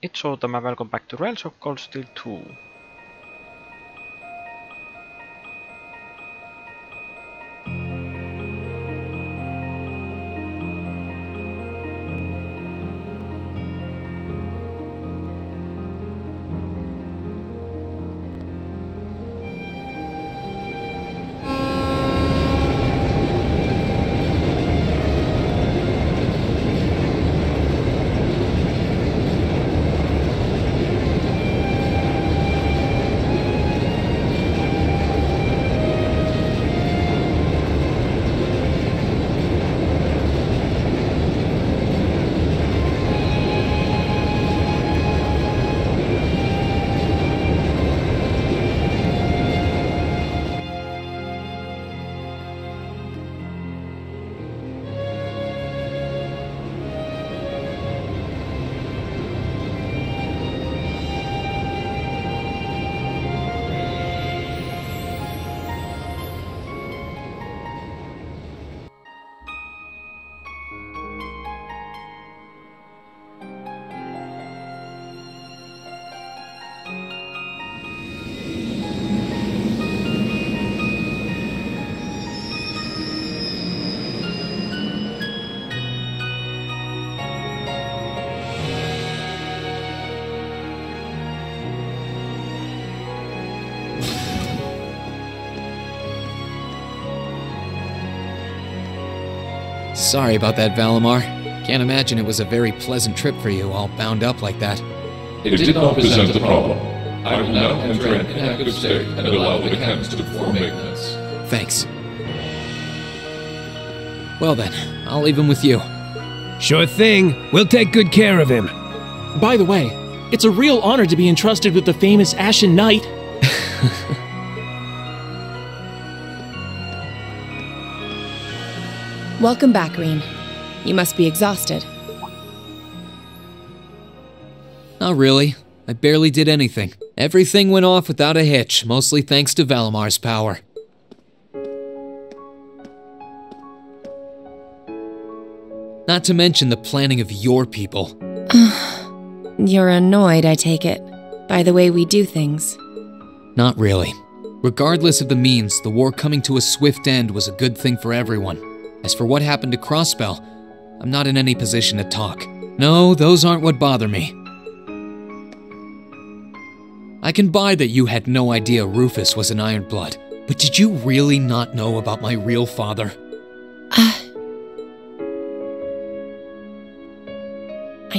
It's autumn and welcome back to Rails of Cold Steel 2. Sorry about that, Valimar. Can't imagine it was a very pleasant trip for you, all bound up like that. It did not present a problem. I will now enter an inactive state and allow the mechanics to perform maintenance. Thanks. Well then, I'll leave him with you. Sure thing. We'll take good care of him. By the way, it's a real honor to be entrusted with the famous Ashen Knight. Welcome back, Reen. You must be exhausted. Not really. I barely did anything. Everything went off without a hitch, mostly thanks to Valimar's power. Not to mention the planning of your people. You're annoyed, I take it, by the way we do things. Not really. Regardless of the means, the war coming to a swift end was a good thing for everyone. As for what happened to Crossbell, I'm not in any position to talk. No, those aren't what bother me. I can buy that you had no idea Rufus was an Ironblood, but did you really not know about my real father? I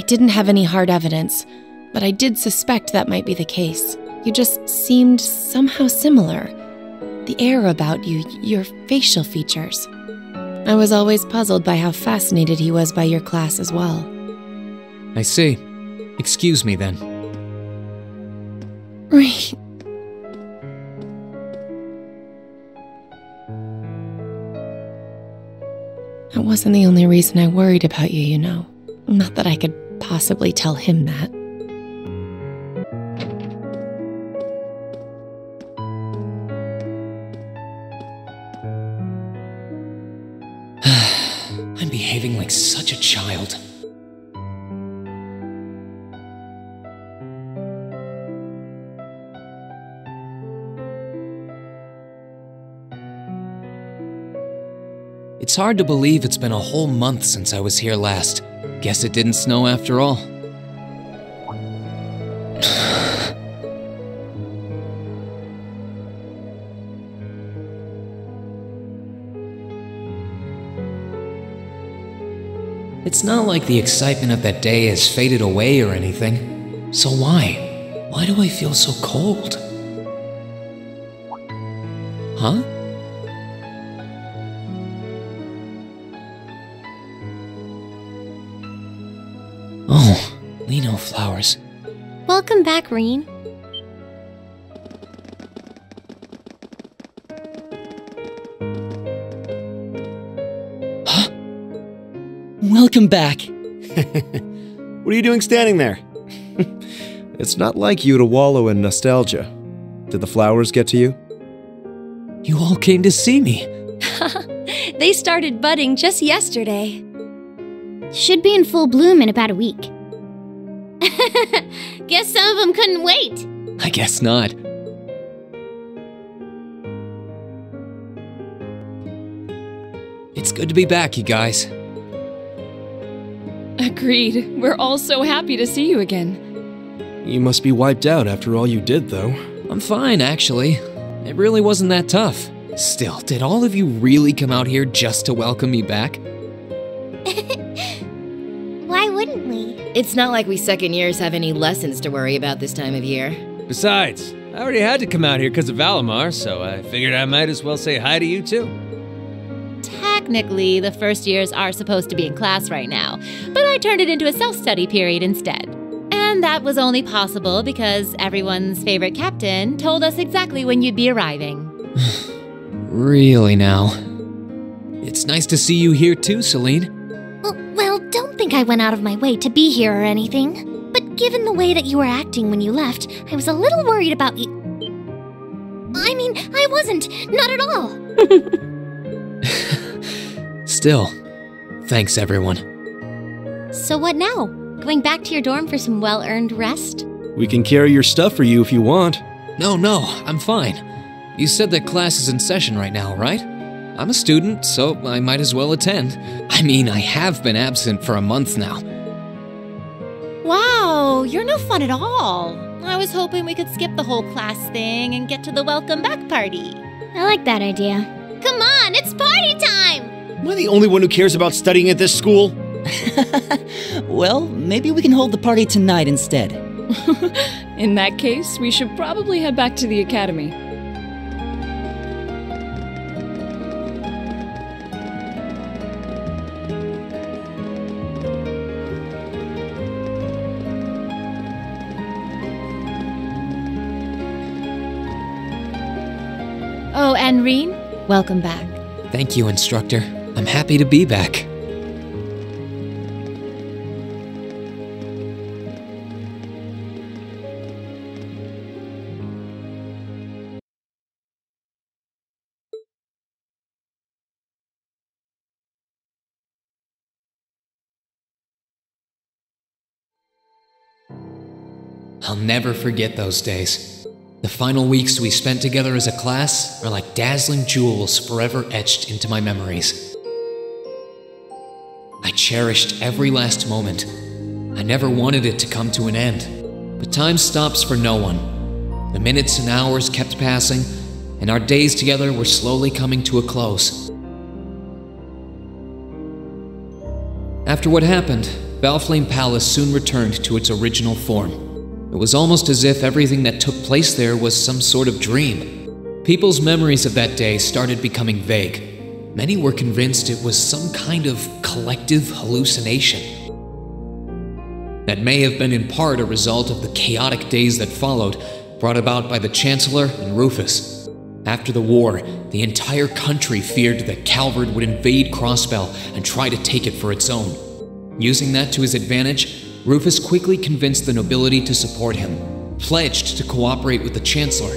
didn't have any hard evidence, but I did suspect that might be the case. You just seemed somehow similar. The air about you, your facial features. I was always puzzled by how fascinated he was by your class as well. I see. Excuse me then. Right. That wasn't the only reason I worried about you, you know. Not that I could possibly tell him that. I'm behaving like such a child. It's hard to believe it's been a whole month since I was here last. Guess it didn't snow after all. It's not like the excitement of that day has faded away or anything. So why? Why do I feel so cold? Huh? Oh, Lino flowers. Welcome back, Reen. Welcome back. What are you doing standing there? It's not like you to wallow in nostalgia. Did the flowers get to you? You all came to see me. They started budding just yesterday. Should be in full bloom in about a week. Guess some of them couldn't wait. I guess not. It's good to be back, you guys. Agreed. We're all so happy to see you again. You must be wiped out after all you did, though. I'm fine, actually. It really wasn't that tough. Still, did all of you really come out here just to welcome me back? Why wouldn't we? It's not like we second years have any lessons to worry about this time of year. Besides, I already had to come out here because of Valimar, so I figured I might as well say hi to you too. Technically, the first years are supposed to be in class right now, but I turned it into a self-study period instead. And that was only possible because everyone's favorite captain told us exactly when you'd be arriving. Really now? It's nice to see you here too, Celine. Well, don't think I went out of my way to be here or anything. But given the way that you were acting when you left, I was a little worried about you. I mean, I wasn't. Not at all. Still, thanks everyone. So what now? Going back to your dorm for some well-earned rest? We can carry your stuff for you if you want. No, I'm fine. You said that class is in session right now, right? I'm a student, so I might as well attend. I mean, I have been absent for a month now. Wow, you're no fun at all. I was hoping we could skip the whole class thing and get to the welcome back party. I like that idea. Come on, it's party time! Am I the only one who cares about studying at this school? Well, maybe we can hold the party tonight instead. In that case, we should probably head back to the academy. Oh, and Reen, welcome back. Thank you, instructor. I'm happy to be back. I'll never forget those days. The final weeks we spent together as a class are like dazzling jewels forever etched into my memories. I cherished every last moment. I never wanted it to come to an end. But time stops for no one. The minutes and hours kept passing, and our days together were slowly coming to a close. After what happened, Valflame Palace soon returned to its original form. It was almost as if everything that took place there was some sort of dream. People's memories of that day started becoming vague. Many were convinced it was some kind of collective hallucination. That may have been in part a result of the chaotic days that followed, brought about by the Chancellor and Rufus. After the war, the entire country feared that Calvard would invade Crossbell and try to take it for its own. Using that to his advantage, Rufus quickly convinced the nobility to support him, pledged to cooperate with the Chancellor,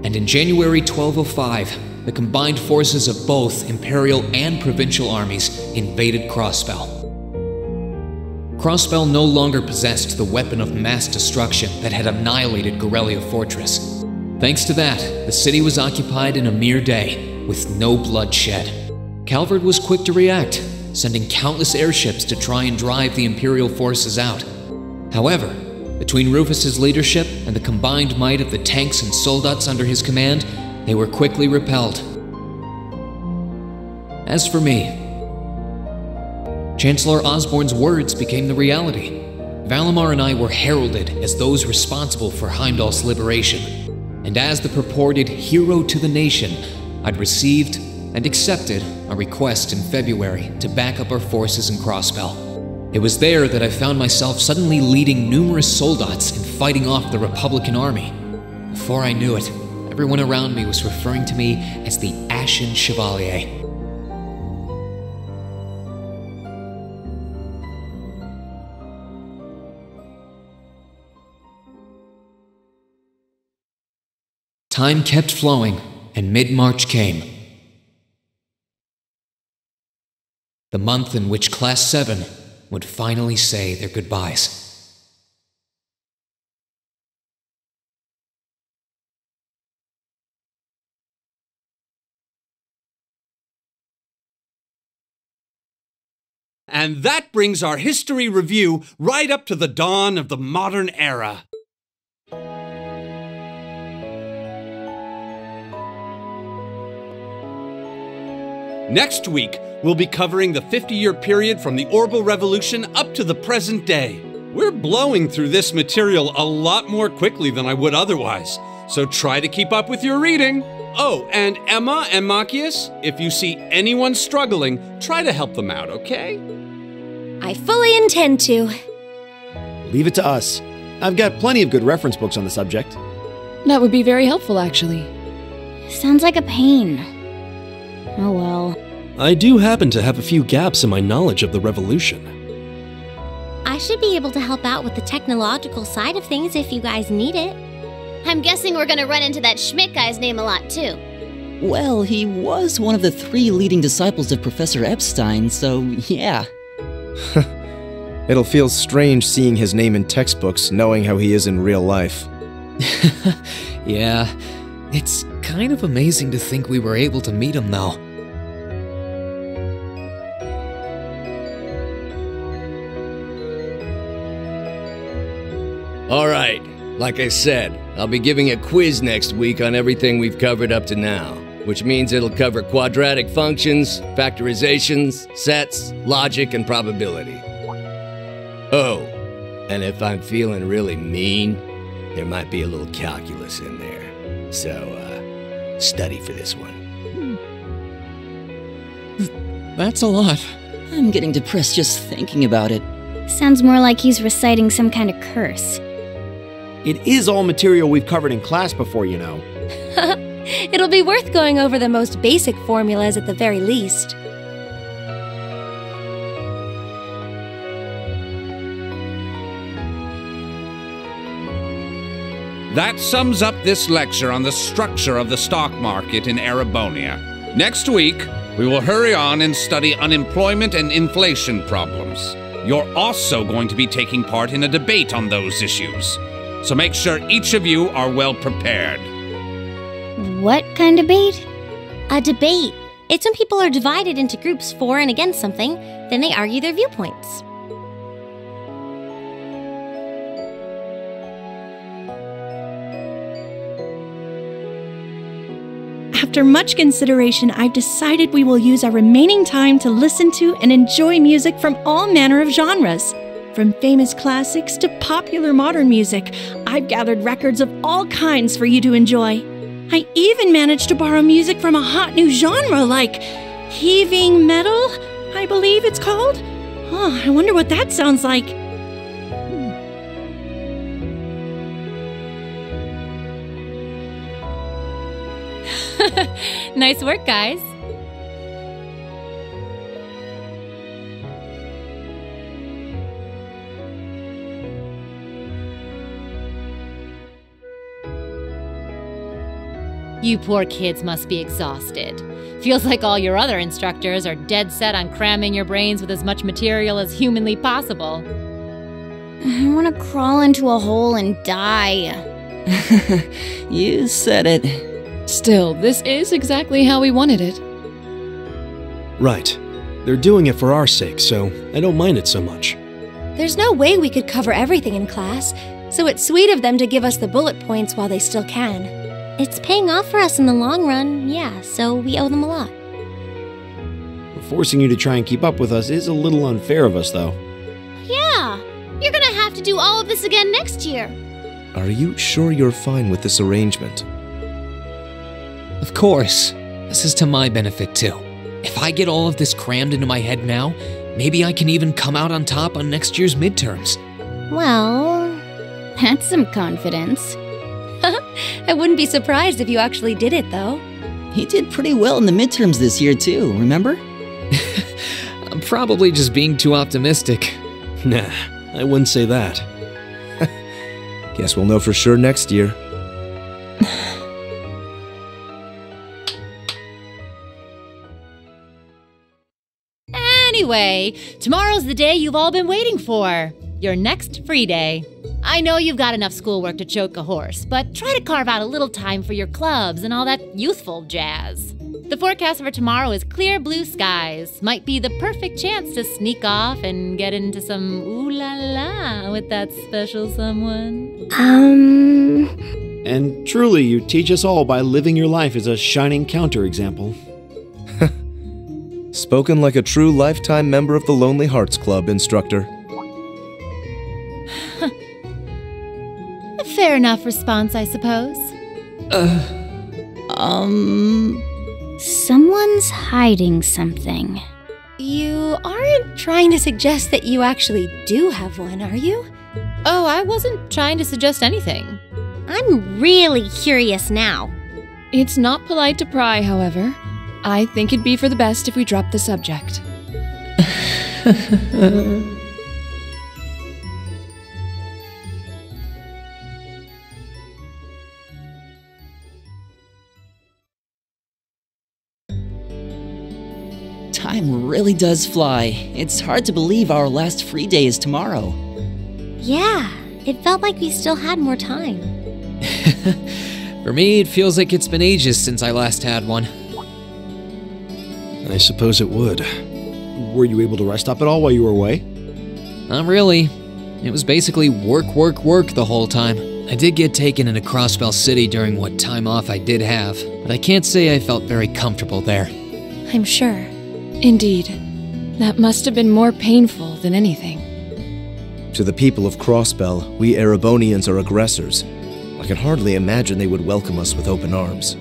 and in January 1205, the combined forces of both Imperial and Provincial armies invaded Crossbell. Crossbell no longer possessed the weapon of mass destruction that had annihilated Gorelia Fortress. Thanks to that, the city was occupied in a mere day, with no bloodshed. Calvard was quick to react, sending countless airships to try and drive the Imperial forces out. However, between Rufus's leadership and the combined might of the tanks and soldats under his command, they were quickly repelled. As for me, Chancellor Osborne's words became the reality. Valimar and I were heralded as those responsible for Heimdall's liberation, and as the purported hero to the nation, I'd received and accepted a request in February to back up our forces in Crossbell. It was there that I found myself suddenly leading numerous soldats and fighting off the Republican army. Before I knew it, everyone around me was referring to me as the Ashen Chevalier. Time kept flowing, and mid-March came. The month in which Class 7 would finally say their goodbyes. And that brings our history review right up to the dawn of the modern era. Next week, we'll be covering the 50-year period from the Orbital Revolution up to the present day. We're blowing through this material a lot more quickly than I would otherwise, so try to keep up with your reading. Oh, and Emma and Machias, if you see anyone struggling, try to help them out, okay? I fully intend to. Leave it to us. I've got plenty of good reference books on the subject. That would be very helpful, actually. Sounds like a pain. Oh well. I do happen to have a few gaps in my knowledge of the Revolution. I should be able to help out with the technological side of things if you guys need it. I'm guessing we're gonna run into that Schmidt guy's name a lot, too. Well, he was one of the 3 leading disciples of Professor Epstein, so yeah. It'll feel strange seeing his name in textbooks, knowing how he is in real life. Yeah, it's kind of amazing to think we were able to meet him, though. Alright, like I said, I'll be giving a quiz next week on everything we've covered up to now, which means it'll cover quadratic functions, factorizations, sets, logic, and probability. Oh, and if I'm feeling really mean, there might be a little calculus in there. So, study for this one. That's a lot. I'm getting depressed just thinking about it. Sounds more like he's reciting some kind of curse. It is all material we've covered in class before, you know. It'll be worth going over the most basic formulas at the very least. That sums up this lecture on the structure of the stock market in Erebonia. Next week, we will hurry on and study unemployment and inflation problems. You're also going to be taking part in a debate on those issues. So make sure each of you are well prepared. What kind of debate? A debate. It's when people are divided into groups for and against something, then they argue their viewpoints. After much consideration, I've decided we will use our remaining time to listen to and enjoy music from all manner of genres. From famous classics to popular modern music, I've gathered records of all kinds for you to enjoy. I even managed to borrow music from a hot new genre like heaving metal, I believe it's called. Oh, I wonder what that sounds like. Nice work, guys. You poor kids must be exhausted. Feels like all your other instructors are dead set on cramming your brains with as much material as humanly possible. I want to crawl into a hole and die. You said it. Still, this is exactly how we wanted it. Right. They're doing it for our sake, so I don't mind it so much. There's no way we could cover everything in class, so it's sweet of them to give us the bullet points while they still can. It's paying off for us in the long run, yeah, so we owe them a lot. Forcing you to try and keep up with us is a little unfair of us, though. Yeah, you're gonna have to do all of this again next year. Are you sure you're fine with this arrangement? Of course. This is to my benefit, too. If I get all of this crammed into my head now, maybe I can even come out on top on next year's midterms. Well, that's some confidence. I wouldn't be surprised if you actually did it, though. He did pretty well in the midterms this year, too, remember? I'm probably just being too optimistic. Nah, I wouldn't say that. Guess we'll know for sure next year. Anyway, tomorrow's the day you've all been waiting for. Your next free day. I know you've got enough schoolwork to choke a horse, but try to carve out a little time for your clubs and all that youthful jazz. The forecast for tomorrow is clear blue skies. Might be the perfect chance to sneak off and get into some ooh la la with that special someone. And truly, you teach us all by living your life as a shining counterexample. Spoken like a true lifetime member of the Lonely Hearts Club, instructor. A fair enough response, I suppose. Someone's hiding something. You aren't trying to suggest that you actually do have one, are you? Oh, I wasn't trying to suggest anything. I'm really curious now. It's not polite to pry, however. I think it'd be for the best if we drop the subject. Time really does fly. It's hard to believe our last free day is tomorrow. Yeah, it felt like we still had more time. For me, it feels like it's been ages since I last had one. I suppose it would. Were you able to rest up at all while you were away? Not really. It was basically work, work, work the whole time. I did get taken into Crossbell City during what time off I did have, but I can't say I felt very comfortable there. I'm sure. Indeed. That must have been more painful than anything. To the people of Crossbell, we Erebonians are aggressors. I can hardly imagine they would welcome us with open arms.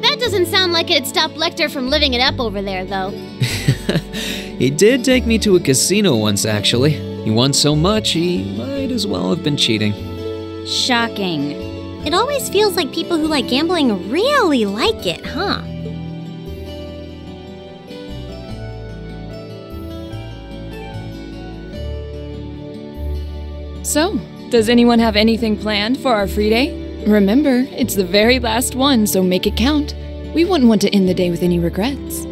That doesn't sound like it'd stop Lecter from living it up over there, though. He did take me to a casino once, actually. He won so much, he might as well have been cheating. Shocking. It always feels like people who like gambling really like it, huh? So, does anyone have anything planned for our free day? Remember, it's the very last one, so make it count. We wouldn't want to end the day with any regrets.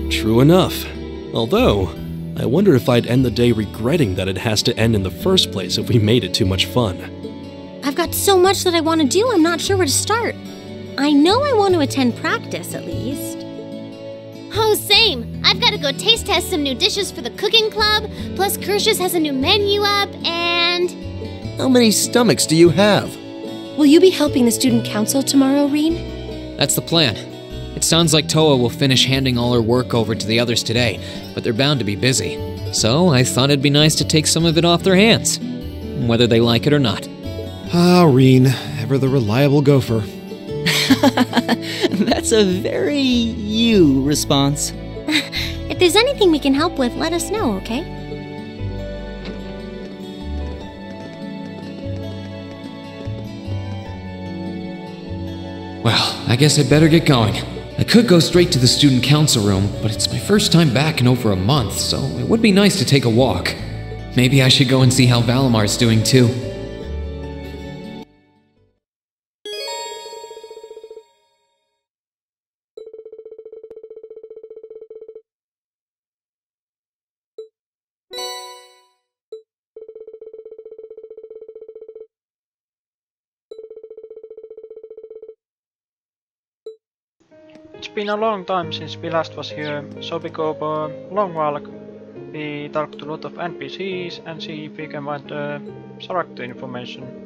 True enough. Although, I wonder if I'd end the day regretting that it has to end in the first place if we made it too much fun. I've got so much that I want to do, I'm not sure where to start. I know I want to attend practice, at least. Oh, same! I've got to go taste test some new dishes for the cooking club, plus Kirsch's has a new menu up, and... How many stomachs do you have? Will you be helping the student council tomorrow, Reen? That's the plan. It sounds like Towa will finish handing all her work over to the others today, but they're bound to be busy. So I thought it'd be nice to take some of it off their hands, whether they like it or not. Ah, Reen, ever the reliable gopher. That's a very you response. If there's anything we can help with, let us know, okay? Well, I guess I'd better get going. I could go straight to the student council room, but it's my first time back in over a month, so it would be nice to take a walk. Maybe I should go and see how Valimar's doing too. It's been a long time since we last was here, so we go a long while. We talked to a lot of NPCs and see if we can find character information.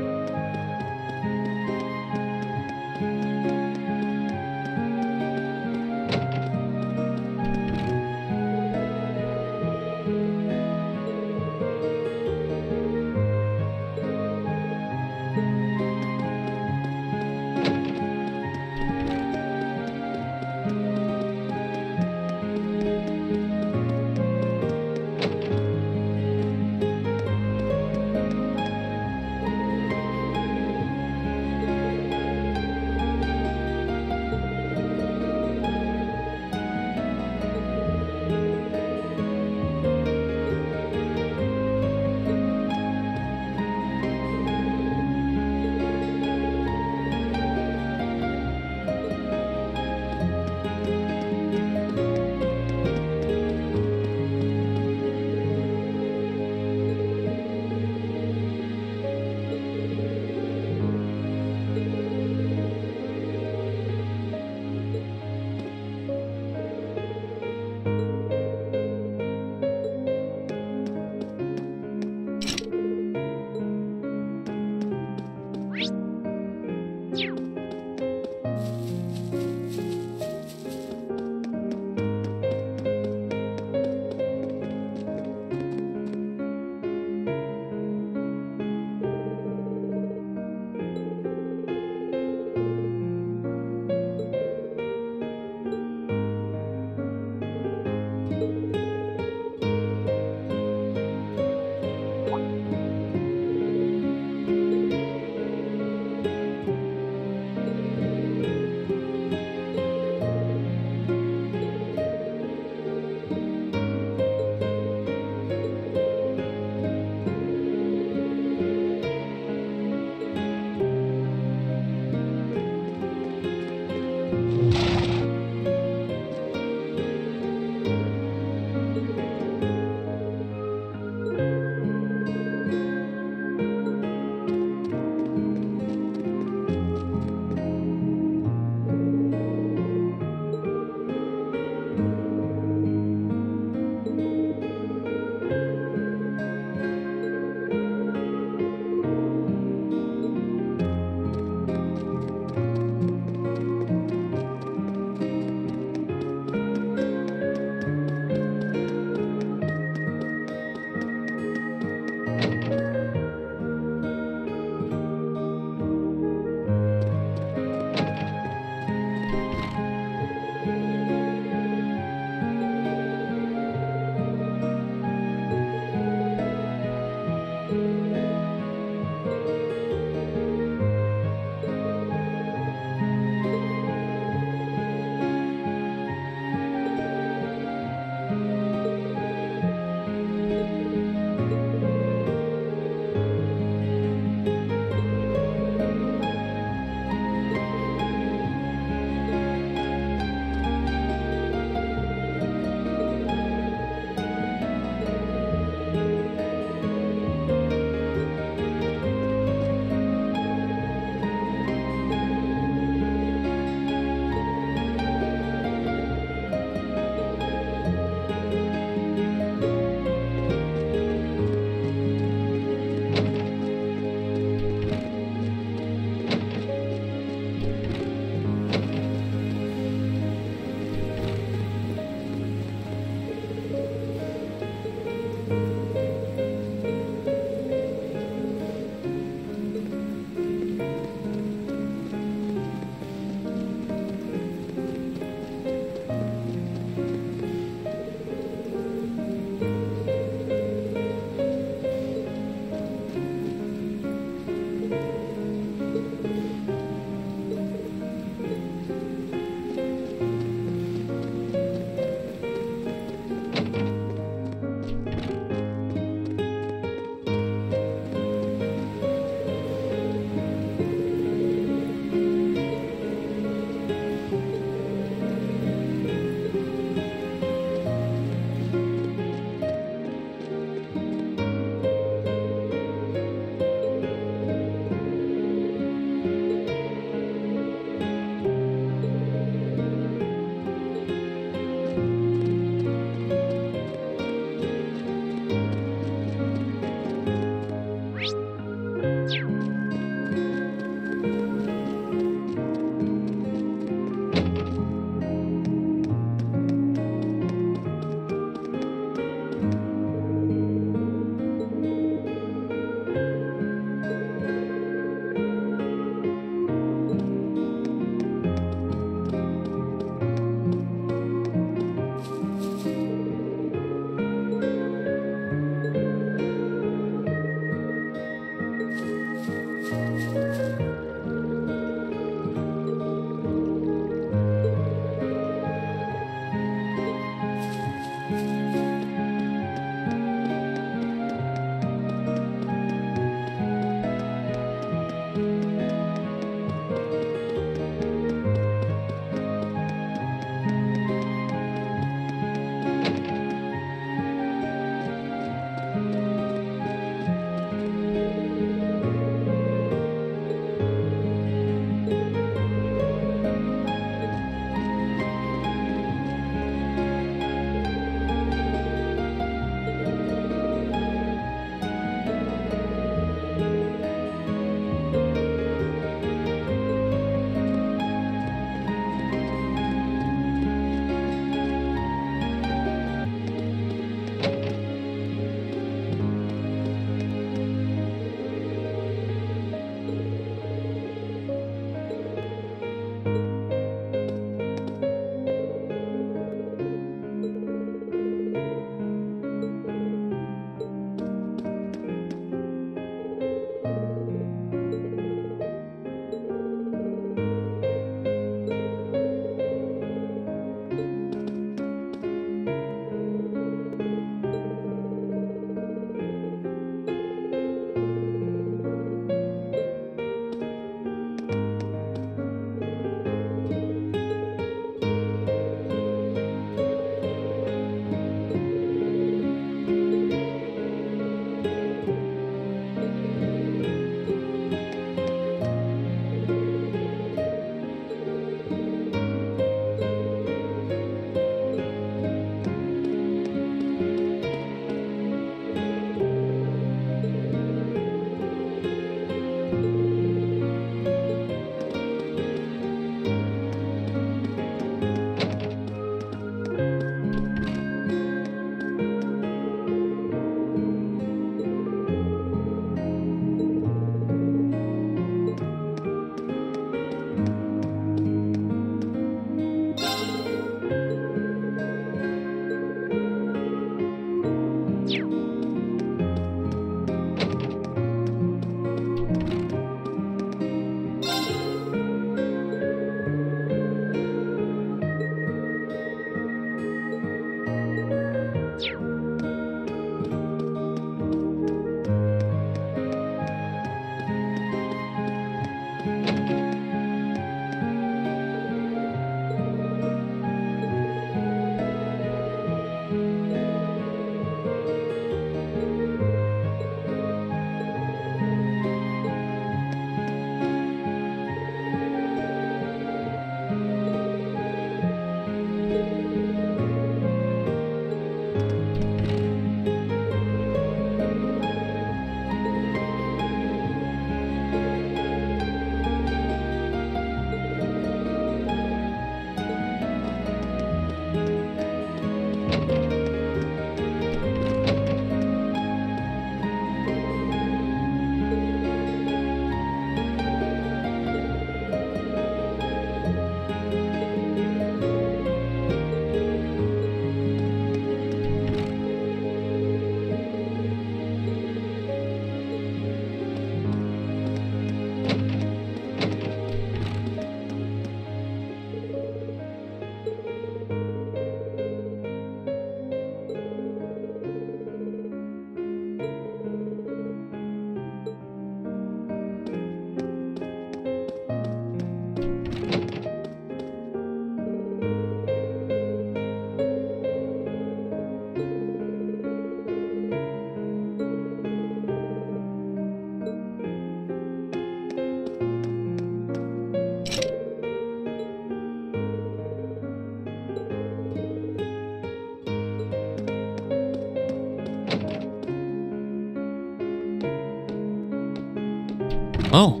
Oh.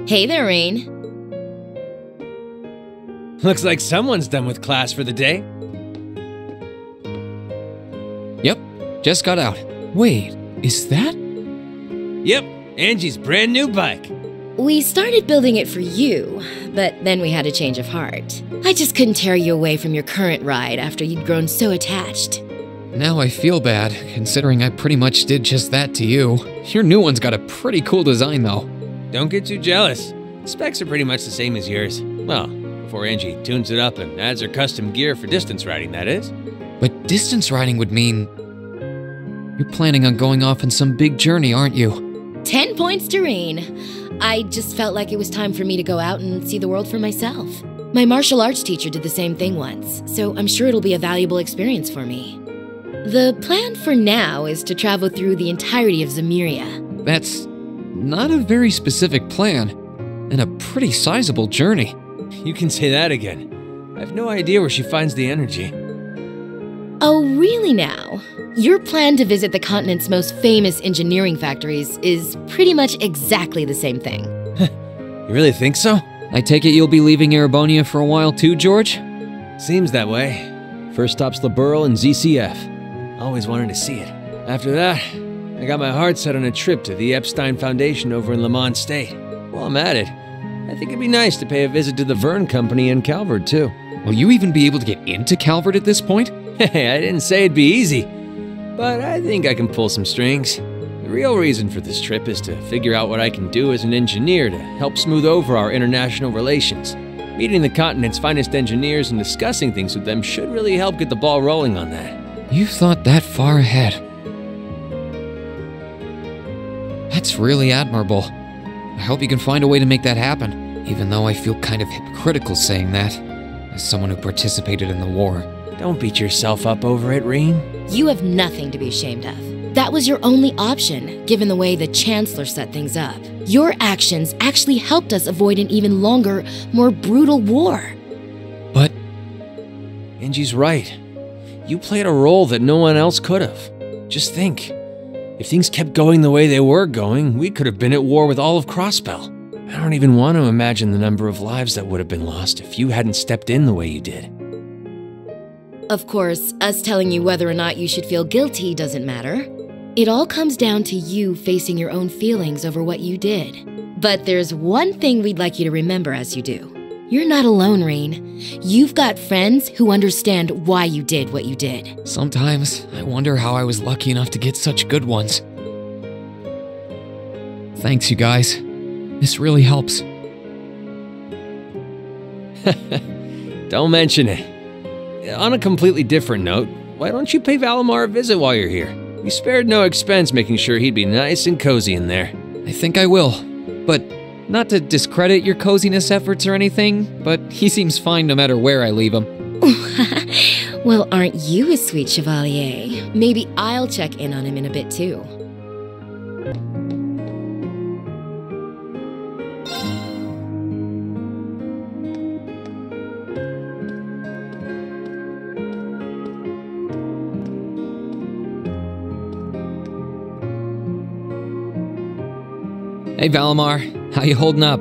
Hey there, Rain. Looks like someone's done with class for the day. Yep, just got out. Wait, is that? Yep, Angie's brand new bike. We started building it for you, but then we had a change of heart. I just couldn't tear you away from your current ride after you'd grown so attached. Now I feel bad, considering I pretty much did just that to you. Your new one's got a pretty cool design, though. Don't get too jealous. Specs are pretty much the same as yours. Well, before Angie tunes it up and adds her custom gear for distance riding, that is. But distance riding would mean... You're planning on going off on some big journey, aren't you? 10 points to Rain. I just felt like it was time for me to go out and see the world for myself. My martial arts teacher did the same thing once, so I'm sure it'll be a valuable experience for me. The plan for now is to travel through the entirety of Zemuria. That's not a very specific plan, and a pretty sizable journey. You can say that again. I have no idea where she finds the energy. Oh, really now? Your plan to visit the continent's most famous engineering factories is pretty much exactly the same thing. You really think so? I take it you'll be leaving Erebonia for a while too, George? Seems that way. First stop's the Burl and ZCF. Always wanted to see it. After that, I got my heart set on a trip to the Epstein Foundation over in Lamont State. While I'm at it, I think it'd be nice to pay a visit to the Verne Company in Calvert, too. Will you even be able to get into Calvert at this point? Hey, I didn't say it'd be easy, but I think I can pull some strings. The real reason for this trip is to figure out what I can do as an engineer to help smooth over our international relations. Meeting the continent's finest engineers and discussing things with them should really help get the ball rolling on that. You've thought that far ahead. That's really admirable. I hope you can find a way to make that happen, even though I feel kind of hypocritical saying that, as someone who participated in the war. Don't beat yourself up over it, Reen. You have nothing to be ashamed of. That was your only option, given the way the Chancellor set things up. Your actions actually helped us avoid an even longer, more brutal war. But... Angie's right. You played a role that no one else could have. Just think. If things kept going the way they were going, we could have been at war with all of Crosspell. I don't even want to imagine the number of lives that would have been lost if you hadn't stepped in the way you did. Of course, us telling you whether or not you should feel guilty doesn't matter. It all comes down to you facing your own feelings over what you did. But there's one thing we'd like you to remember as you do. You're not alone, Rain. You've got friends who understand why you did what you did. Sometimes I wonder how I was lucky enough to get such good ones. Thanks, you guys. This really helps. Don't mention it. On a completely different note, why don't you pay Valimar a visit while you're here? We spared no expense making sure he'd be nice and cozy in there. I think I will, but not to discredit your coziness efforts or anything, but he seems fine no matter where I leave him. Well, aren't you a sweet chevalier? Maybe I'll check in on him in a bit too. Hey Valimar, how you holding up?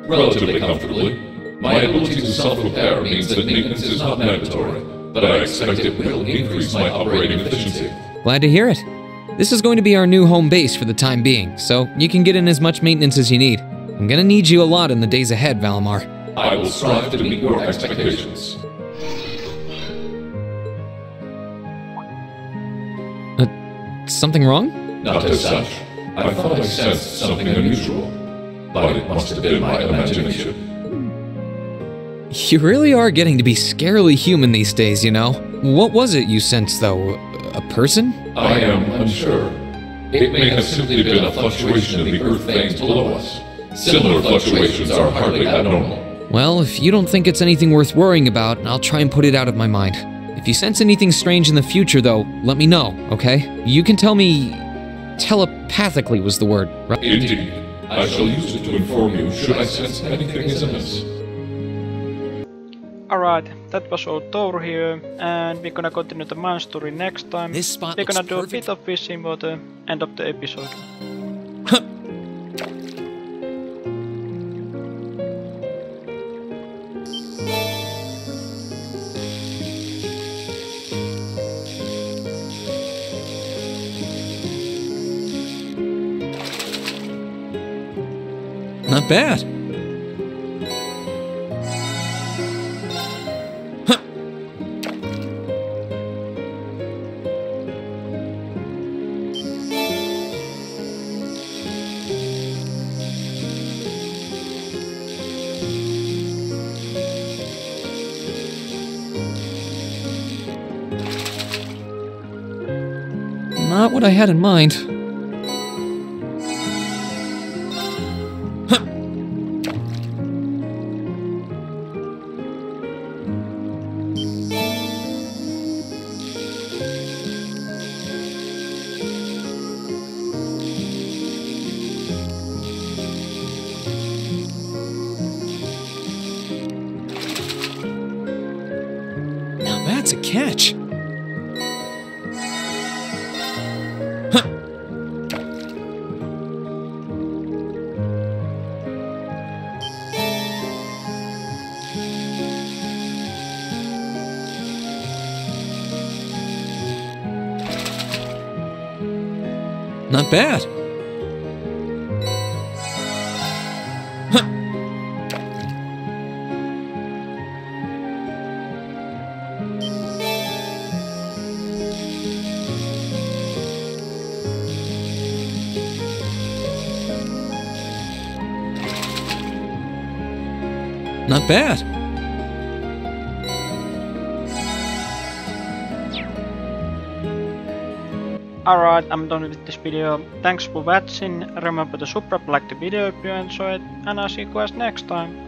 Relatively comfortably. My ability to self-repair means that maintenance is not mandatory, but I expect it will increase my operating efficiency. Glad to hear it. This is going to be our new home base for the time being, so you can get in as much maintenance as you need. I'm gonna need you a lot in the days ahead, Valimar. I will strive to meet your expectations. Something wrong? Not as such. I thought I sensed something unusual, but it must have been my imagination. You really are getting to be scarily human these days, you know. What was it you sensed, though? A person? I am unsure. It may have simply been a fluctuation in the earth veins below us. Similar fluctuations are hardly abnormal. Well, if you don't think it's anything worth worrying about, I'll try and put it out of my mind. If you sense anything strange in the future, though, let me know, okay? You can tell me... telepathically was the word, right? Indeed. I shall use it to inform you should I sense anything is amiss. Alright, that was all Towa here, and we're gonna continue the main story next time. We're gonna do a bit of fishing for the end of the episode. Not bad. Not what I had in mind. That's a catch. Not bad. Not bad. Alright, I'm done with this video. Thanks for watching. Remember to subscribe, like the video if you enjoyed, and I'll see you guys next time.